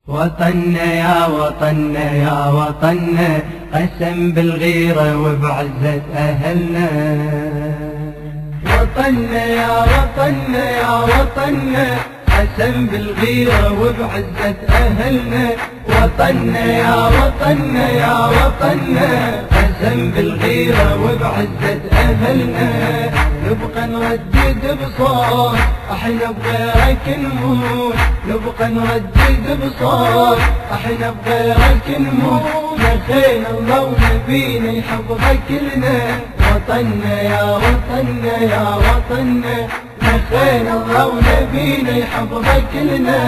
وطننا يا وطننا يا وطننا، قسم بالغيرة وبعزة أهلنا. وطننا يا وطننا يا وطننا، قسم بالغيرة وبعزة أهلنا. وطننا يا وطننا يا وطننا، قسم بالغيرة وبعزة أهلنا. نبقى نردد بصوت احنا بغيرك نموت، نبقى نردد بصوت احنا بغيرك نموت. نخينا الله ونبينا يحفظك كلنا. وطننا يا وطننا يا وطننا، نخينا الله ونبينا يحفظك كلنا.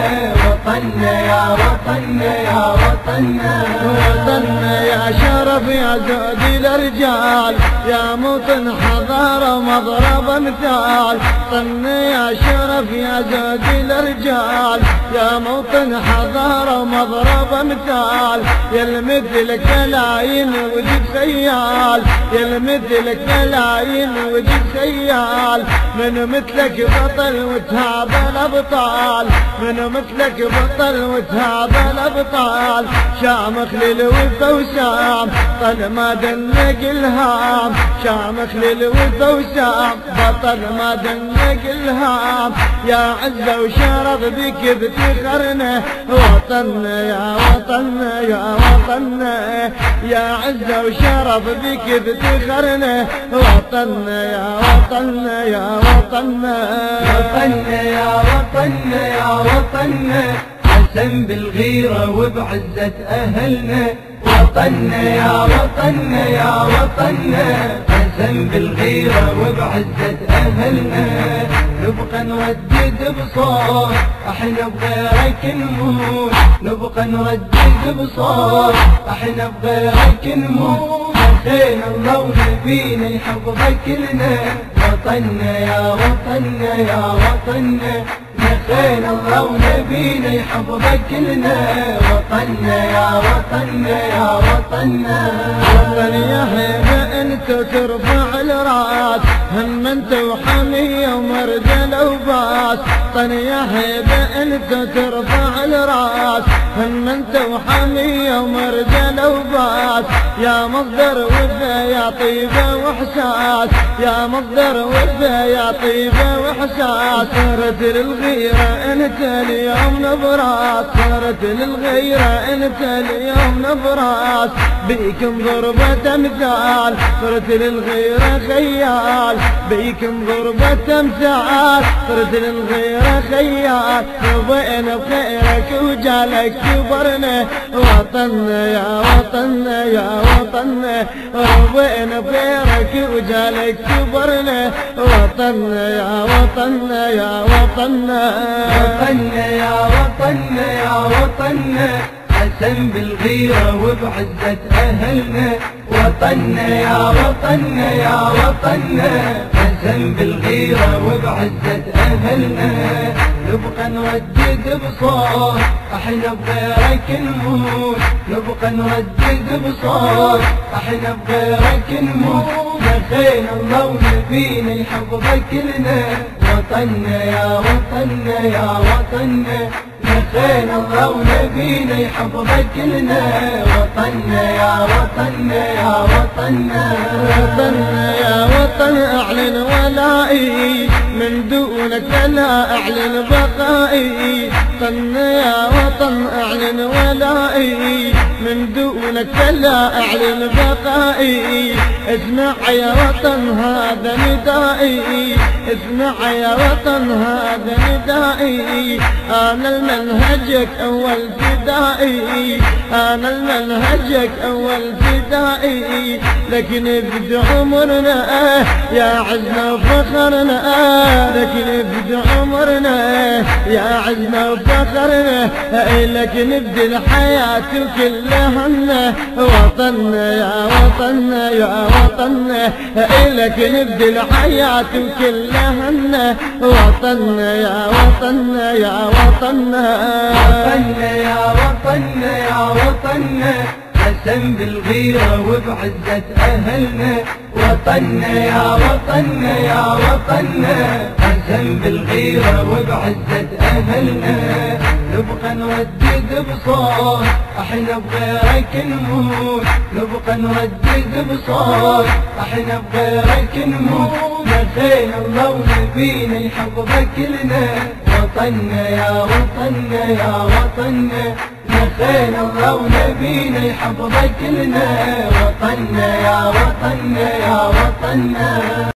وطننا يا وطننا يا وطننا، وطننا يا شرف يا زود الرجال، يا موطن حضارة ومضرب مثال. طننا يا شرف يا زود الرجال، يا موطن حضارة ومضرب مثال. يلمثلك ملايين وجد خيال، يلمثلك ملايين وجد خيال. من مثلك بطل وتهاب الابطال، من مثلك بطل وتهاب الابطال. شامخ للوفا وسام طل ما دنق الهام، شامخ للوفا وسام بطل ما دنق الهام. يا عزة وشرف بك بتخرنا. وطننا يا وطننا يا وطننا، يا عزة وشرف بك بتخرنا. وطننا يا وطننا يا وطننا، وطننا يا وطننا يا وطننا، قسم بالغيرة وبعزة أهلنا. وطننا يا وطننا يا وطننا، قسم بالغيرة وبعزة أهلنا. نبقى نردد بصوت احنا بغيرك نموت، نبقى نردد بصوت احنا بغيرك نموت. نخينا الله ونبينا يحفظك كلنا. وطننا يا وطننا يا وطننا، نخينا الله ونبينا يحفظك كلنا. وطننا يا وطننا يا وطننا، وطن يا حبيبي انت ترفع الراس، هم انت وحمية ومرجل وباس. طن يا حبيبي انت ترفع الراس، هم انت وحمية ومرجل وباس. يا مصدر وفا يا طيبة واحساس، يا مصدر وفا يا طيبة واحساس. صرت للغيرة انت اليوم نبراس، صرت للغيرة انت اليوم نبراس. بيكم ضربة امثال، صرت للغيرة خيال. بيكم ضربة امثال، صرت للغيرة خيال. رضينا بخيرك وجالك كبرنا. وطننا يا وطننا يا وطننا، رضينا بخيرك وجالك كبرنا. وطننا يا وطننا يا وطننا، وطننا يا وطننا يا وطننا، قسم بالغيرة وبعزة أهلنا. وطننا يا وطننا يا وطننا، قسم بالغيرة وبعزة أهلنا. نبقى نردد بصوت احنا بغيرك نموت، نبقى نردد بصوت احنا بغيرك نموت. نخينا الله ونبينا يحفظك كلنا. وطننا يا وطننا يا وطننا، نخينا الله ونبينا يحفظك كلنا. وطننا يا وطننا يا وطننا، وطننا يا وطن اعلن ولائي، من دونك فلا اعلن بقائي. طننا يا وطن اعلن ولائي، من دونك فلا اعلن بقائي. اسمع يا وطن هذا ندائي، اسمع يا وطن هذا ندائي. انا المنهجك اول فدائي، انا المنهجك اول فدائي. لكن ابدا عمرنا يا عزنا وفخرنا، لكن ابدا عمرنا يا عزنا وفخرنا. لكن ابدا الحياة كلها همنا. وطننا يا وطننا يا وطننا، لكن ابدا الحياة كلها همنا. وطننا يا وطننا يا وطننا، وطننا يا وطننا يا وطننا، قسم بالغيرة وبعزة أهلنا. وطننا يا وطننا يا وطننا، قسم بالغيرة وبعزة أهلنا، نبقى نردد بصوت احنا بغيرك نموت، نبقى نردد بصوت احنا بغيرك نموت، نخيل الله ونبينا يحفظك لنا، وطننا يا وطننا يا وطننا، نخيل الله ونبينا يحفظك لنا، وطننا يا وطننا يا وطننا.